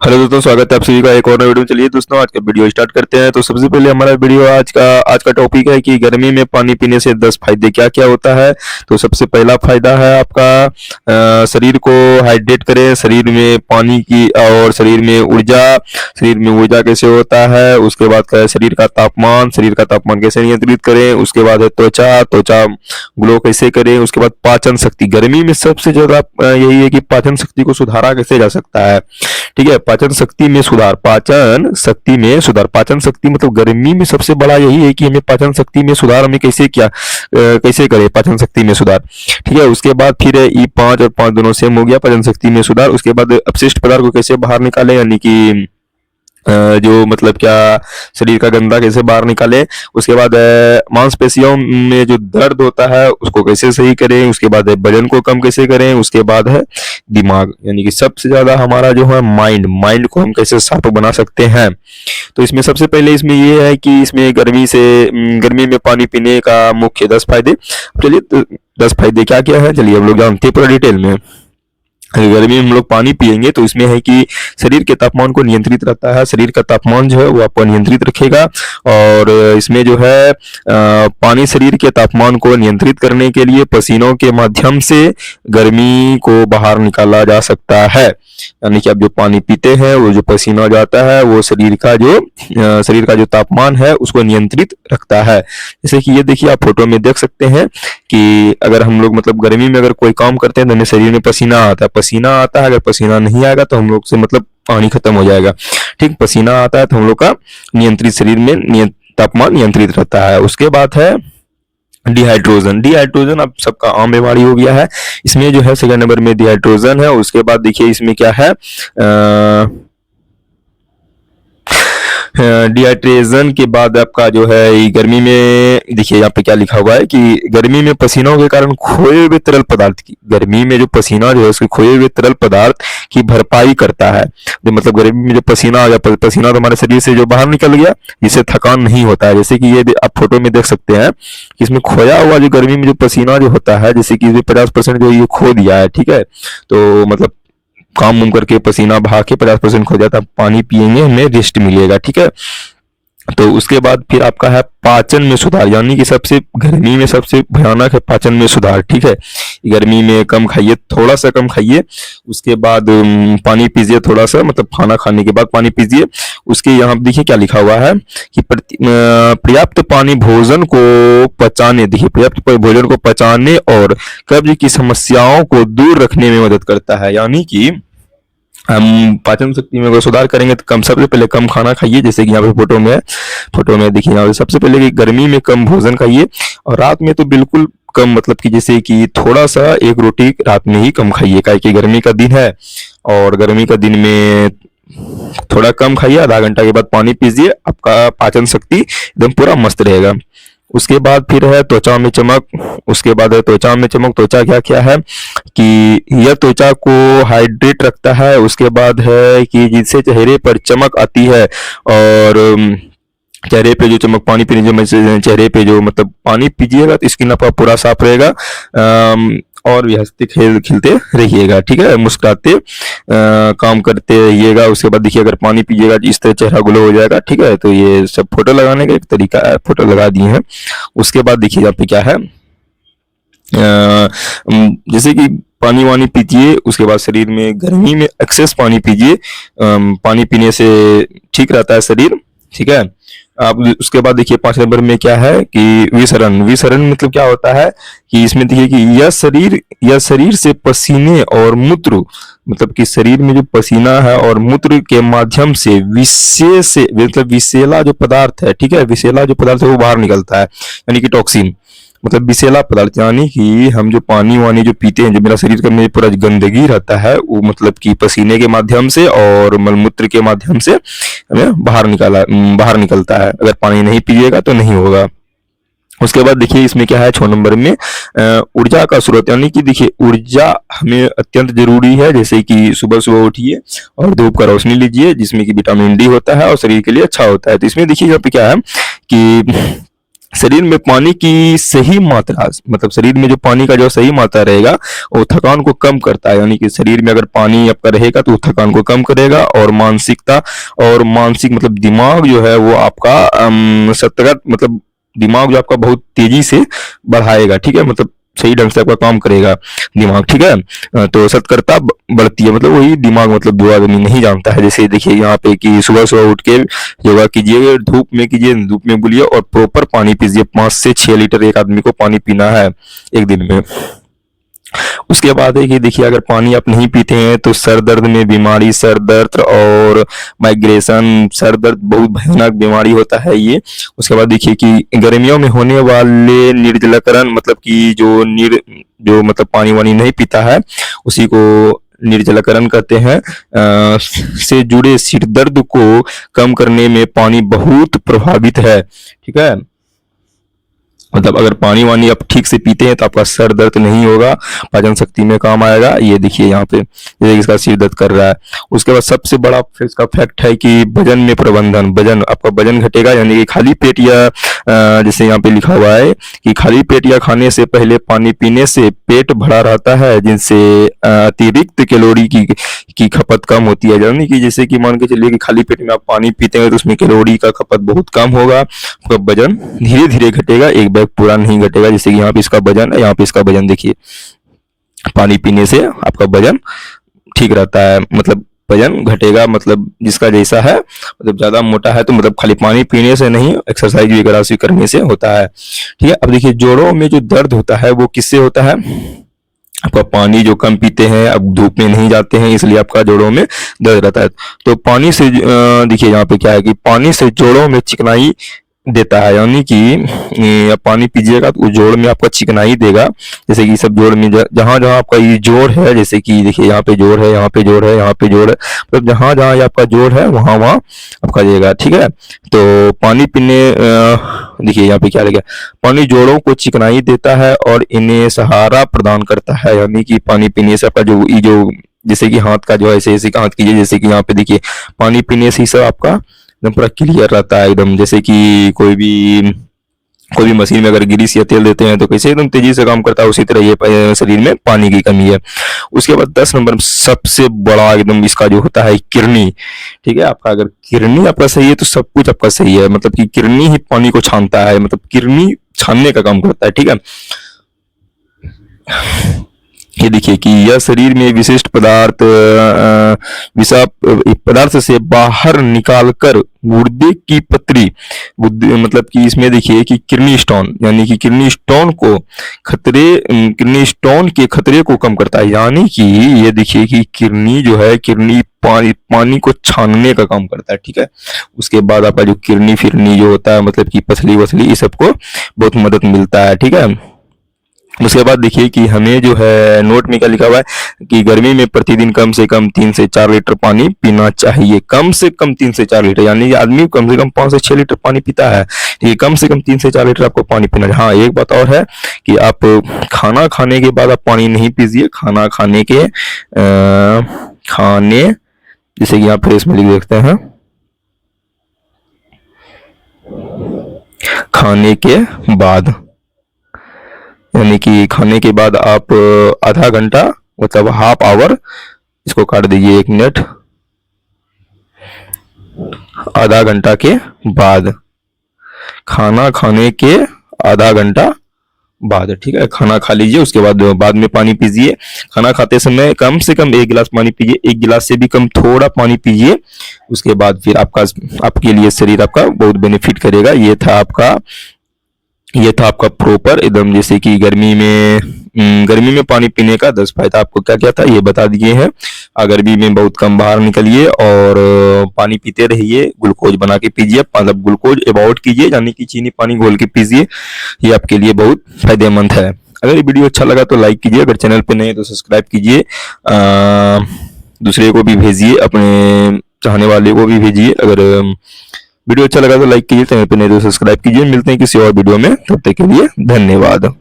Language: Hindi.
हेलो दोस्तों, स्वागत है आप सभी का एक और नए वीडियो में। चलिए दोस्तों, आज का वीडियो स्टार्ट करते हैं। तो सबसे पहले हमारा वीडियो आज का टॉपिक है कि गर्मी में पानी पीने से 10 फायदे क्या क्या होता है। तो सबसे पहला फायदा है आपका शरीर को हाइड्रेट करें, शरीर में पानी की और शरीर में ऊर्जा कैसे होता है। उसके बाद का है शरीर का तापमान कैसे नियंत्रित करें। उसके बाद है त्वचा त्वचा ग्लो कैसे करें। उसके बाद पाचन शक्ति, गर्मी में सबसे ज्यादा यही है कि पाचन शक्ति को सुधारा कैसे जा सकता है। ठीक है, पाचन शक्ति मतलब गर्मी में सबसे बड़ा यही है कि हमें पाचन शक्ति में सुधार हमें कैसे करें पाचन शक्ति में सुधार। ठीक है, उसके बाद फिर है ई 5 और 5 दोनों सेम हो गया, पाचन शक्ति में सुधार। उसके बाद अपशिष्ट पदार्थ को कैसे बाहर निकाले, यानी कि जो मतलब क्या शरीर का गंदा कैसे बाहर निकाले। उसके बाद मांसपेशियों में जो दर्द होता है उसको कैसे सही करें। उसके बाद वजन को कम कैसे करें। उसके बाद है दिमाग, यानी कि सबसे ज्यादा हमारा जो है माइंड को हम कैसे शार्प बना सकते हैं। तो इसमें सबसे पहले इसमें ये है कि इसमें गर्मी में पानी पीने का मुख्य 10 फायदे। चलिए 10 फायदे क्या क्या है, चलिए हम लोग जानते हैं पूरा डिटेल में। गर्मी में हम लोग पानी पियेंगे तो इसमें है कि शरीर के तापमान को नियंत्रित रहता है। शरीर का तापमान जो है वो आपको नियंत्रित रखेगा। और इसमें जो है पानी शरीर के तापमान को नियंत्रित करने के लिए पसीनों के माध्यम से गर्मी को बाहर निकाला जा सकता है। यानी कि आप जो पानी पीते हैं वो जो पसीना जाता है वो शरीर का जो तापमान है उसको नियंत्रित रखता है। जैसे कि ये देखिए, आप फोटो में देख सकते हैं कि अगर हम लोग मतलब गर्मी में अगर कोई काम करते हैं तो हमें शरीर में पसीना आता है। अगर पसीना नहीं आएगा तो हम लोग से मतलब पानी खत्म हो जाएगा। ठीक, पसीना आता है तो हम लोग का शरीर में तापमान नियंत्रित रहता है। उसके बाद है डिहाइड्रोजन अब सबका आम बीमारी हो गया है। इसमें जो है सेकंड नंबर में डिहाइड्रोजन है। उसके बाद देखिए इसमें क्या है, डिहाइड्रेशन के बाद आपका जो है गर्मी में देखिए यहाँ पे क्या लिखा हुआ है कि गर्मी में पसीनों के कारण खोए हुए तरल पदार्थ की, गर्मी में जो पसीना जो है उसके खोए हुए तरल पदार्थ की भरपाई करता है। जो मतलब गर्मी में जो पसीना आ गया, पसीना तो हमारे शरीर से जो बाहर निकल गया, इससे थकान नहीं होता है। जैसे कि ये आप फोटो में देख सकते हैं कि इसमें खोया हुआ जो गर्मी में जो पसीना जो होता है, जैसे कि 50% जो ये खो दिया है। ठीक है, तो मतलब काम उम करके पसीना बहा के 50% खो जाता है, पानी पियेंगे हमें रेस्ट मिलेगा। ठीक है, तो उसके बाद फिर आपका है पाचन में सुधार, यानी कि गर्मी में सबसे भयानक है पाचन में सुधार। ठीक है, गर्मी में कम खाइए, थोड़ा सा कम खाइए। उसके बाद पानी पीजिए थोड़ा सा, मतलब खाना खाने के बाद पानी पीजिए। उसके यहाँ देखिए क्या लिखा हुआ है कि पर्याप्त पानी भोजन को पचाने और कब्ज की समस्याओं को दूर रखने में मदद करता है। यानी कि हम पाचन शक्ति में अगर सुधार करेंगे तो सबसे पहले कम खाना खाइए। जैसे कि यहाँ पे फोटो में देखिए, यहाँ पे सबसे पहले कि गर्मी में कम भोजन खाइए। और रात में तो बिल्कुल कम, मतलब कि जैसे कि थोड़ा सा एक रोटी रात में ही कम खाइए, क्योंकि गर्मी का दिन है। और गर्मी का दिन में थोड़ा कम खाइए, आधा घंटा के बाद पानी पीजिए, आपका पाचन शक्ति एकदम पूरा मस्त रहेगा। उसके बाद फिर है त्वचा में चमक। त्वचा क्या क्या है कि यह त्वचा को हाइड्रेट रखता है। उसके बाद है कि जिससे चेहरे पर चमक आती है। और चेहरे पे जो चमक, पानी पीने जो चेहरे पे जो मतलब पानी पीजिएगा तो स्किन आपका पूरा साफ रहेगा। और भी हंसते खिलते रहिएगा। ठीक है, मुस्कुराते काम करते रहिएगा। उसके बाद देखिए, अगर पानी पीजिएगा इस तरह चेहरा ग्लो हो जाएगा। ठीक है, तो ये सब फोटो लगाने का एक तरीका है, फोटो लगा दिए हैं। उसके बाद देखिए यहाँ पे क्या है, जैसे कि पानी वानी पीजिए। उसके बाद शरीर में गर्मी में एक्सेस पानी पीजिए, पानी पीने से ठीक रहता है शरीर। ठीक है, आप उसके बाद देखिए 5 नंबर में क्या है कि विसरण मतलब क्या होता है कि इसमें देखिए कि यह शरीर से पसीने और मूत्र, मतलब कि शरीर में जो पसीना है और मूत्र के माध्यम से विषैला जो पदार्थ है। ठीक है, विषैला जो पदार्थ है वो बाहर निकलता है, यानी कि टॉक्सिन, मतलब विषैला पदार्थ। यानी कि हम जो पानी वानी जो पीते हैं, जो मेरा शरीर में पूरा गंदगी रहता है, वो मतलब कि पसीने के माध्यम से और मलमूत्र के माध्यम से हमें बाहर निकलता है। अगर पानी नहीं पिएगा तो नहीं होगा। उसके बाद देखिए इसमें क्या है 6 नंबर में ऊर्जा का स्रोत, यानी कि देखिए ऊर्जा हमें अत्यंत जरूरी है। जैसे कि सुबह उठिए और धूप का रोशनी लीजिए, जिसमें कि विटामिन डी होता है और शरीर के लिए अच्छा होता है। तो इसमें देखिए यहाँ पे क्या है कि शरीर में पानी की सही मात्रा, मतलब शरीर में जो पानी का जो सही मात्रा रहेगा वो थकान को कम करता है। यानी कि शरीर में अगर पानी आपका रहेगा तो वो थकान को कम करेगा, और मानसिकता और मानसिक मतलब दिमाग जो है वो आपका सतर्क, मतलब दिमाग जो आपका बहुत तेजी से बढ़ाएगा, ठीक है, मतलब सही ढंग से आपका काम करेगा दिमाग, ठीक है। तो सतर्कता बढ़ती है, मतलब वही दिमाग, मतलब जो आदमी नहीं जानता है। जैसे देखिए यहाँ पे कि सुबह सुबह उठ के योगा कीजिए, धूप में कीजिए, धूप में बुलिए, और प्रॉपर पानी पीजिए। 5 से 6 लीटर एक आदमी को पानी पीना है एक दिन में। उसके बाद है कि देखिए अगर पानी आप नहीं पीते हैं तो सर दर्द में बीमारी, सर दर्द और माइग्रेशन, सर दर्द बहुत भयानक बीमारी होता है ये। उसके बाद देखिए कि गर्मियों में होने वाले निर्जलीकरण, मतलब कि जो मतलब पानी वानी नहीं पीता है उसी को निर्जलीकरण कहते हैं, से जुड़े सिर दर्द को कम करने में पानी बहुत प्रभावित है, ठीक है। मतलब अगर पानी वानी आप ठीक से पीते हैं तो आपका सर दर्द नहीं होगा, पाचन शक्ति में काम आएगा। ये देखिए यहाँ पे जैसे इसका सिर दर्द कर रहा है। उसके बाद सबसे बड़ा इसका फैक्ट है कि वजन में प्रबंधन, वजन आपका वजन घटेगा। यानी कि खाली पेट या जैसे यहाँ पे लिखा हुआ है कि खाली पेट या खाने से पहले पानी पीने से पेट भरा रहता है, जिनसे अतिरिक्त कैलोरी की खपत कम होती है। यानी कि जैसे कि मान के चलिए कि खाली पेट में आप पानी पीते हैं तो उसमें कैलोरी का खपत बहुत कम होगा, आपका वजन धीरे धीरे घटेगा, एक बैग पूरा नहीं घटेगा। जैसे कि यहाँ पे इसका वजन है, यहाँ पे इसका वजन देखिए, पानी पीने से आपका वजन ठीक रहता है, मतलब वजन घटेगा, मतलब जिसका जैसा है, मतलब ज्यादा मोटा है तो मतलब खाली पानी पीने से नहीं, एक्सरसाइज वगैरह से करने से होता है, ठीक है। अब देखिए जोड़ों में जो दर्द होता है वो किससे होता है? आपका पानी जो कम पीते हैं, अब धूप में नहीं जाते हैं, इसलिए आपका जोड़ों में दर्द रहता है। तो पानी से देखिए यहाँ पे क्या है कि पानी से जोड़ों में चिकनाई देता है। यानी कि आप पानी पीजिएगा तो जोड़ में आपका चिकनाई देगा। जैसे कि सब जोड़ में जहां जहां आपका ये जोड़ है, जैसे कि देखिए यहाँ पे जोड़ है, यहाँ पे जोड़ है, यहाँ पे जोड़ है, मतलब जहां जहां ये आपका जोड़ है वहां वहां आपका देगा, ठीक है। तो पानी पीने देखिए यहाँ पे क्या लगा, पानी जोड़ों को चिकनाई देता है और इन्हें सहारा प्रदान करता है। यानी कि पानी पीने से आपका जो जैसे कि हाथ का जो है ऐसे ऐसे हाथ कीजिए, जैसे कि यहाँ पे देखिए पानी पीने से ही सब आपका एकदम पूरा क्लियर रहता है एकदम। जैसे कि कोई भी मशीन में अगर ग्रीस या तेल देते हैं तो कैसे एकदम तेजी से काम करता है, उसी तरह ये शरीर में पानी की कमी है। उसके बाद 10 नंबर सबसे बड़ा एकदम इसका जो होता है किडनी, ठीक है। आपका अगर किडनी आपका सही है तो सब कुछ आपका सही है, मतलब कि किडनी ही पानी को छानता है, मतलब किडनी छानने का काम करता है, ठीक है। ये देखिए कि यह शरीर में विशिष्ट पदार्थ से बाहर निकालकर गुर्दे की पतरी, मतलब कि इसमें देखिए कि किडनी स्टोन, यानी कि किडनी स्टोन के खतरे को कम करता है। यानी कि ये देखिए कि किडनी जो है, किडनी पानी को छानने का काम करता है, ठीक है। उसके बाद आपका जो किडनी फिरनी जो होता है, मतलब कि पथली वथली, इस सबको बहुत मदद मिलता है, ठीक है। उसके बाद देखिए कि हमें जो है नोट में क्या लिखा हुआ है कि गर्मी में प्रतिदिन कम से कम 3 से 4 लीटर पानी पीना चाहिए। कम से कम 3 से 4 लीटर, यानी आदमी कम से कम 5 से 6 लीटर पानी पीता है, ये कम से कम 3 से 4 लीटर आपको पानी पीना है। हाँ, एक बात और है कि आप खाना खाने के बाद आप पानी नहीं पीजिए। खाना खाने के जैसे कि आप फ्रेश में लिख देखते हैं, खाने के बाद, यानी कि खाने के बाद आप आधा घंटा, मतलब हाफ आवर, इसको काट दीजिए 1 मिनट, आधा घंटा के बाद, खाना खाने के आधा घंटा बाद, ठीक है। खाना खा लीजिए, उसके बाद में पानी पीजिए। खाना खाते समय कम से कम 1 गिलास पानी पीजिए, 1 गिलास से भी कम थोड़ा पानी पीजिए। उसके बाद फिर आपके लिए शरीर आपका बहुत बेनिफिट करेगा। ये था आपका प्रॉपर एकदम, जैसे कि गर्मी में पानी पीने का 10 फायदा आपको क्या क्या था ये बता दिए हैं। गर्मी में बहुत कम बाहर निकलिए और पानी पीते रहिए, ग्लूकोज बना के पीजिए, मतलब ग्लूकोज अवॉइड कीजिए, यानी कि चीनी पानी घोल के पीजिए, ये आपके लिए बहुत फायदेमंद है। अगर ये वीडियो अच्छा लगा तो लाइक कीजिए, अगर चैनल पे नए हैं तो सब्सक्राइब कीजिए, दूसरे को भी भेजिए, अपने चाहने वाले को भी भेजिए। अगर वीडियो अच्छा लगा तो लाइक कीजिए, चैनल पे नए तो सब्सक्राइब कीजिए। मिलते हैं किसी और वीडियो में, तब तक के लिए धन्यवाद।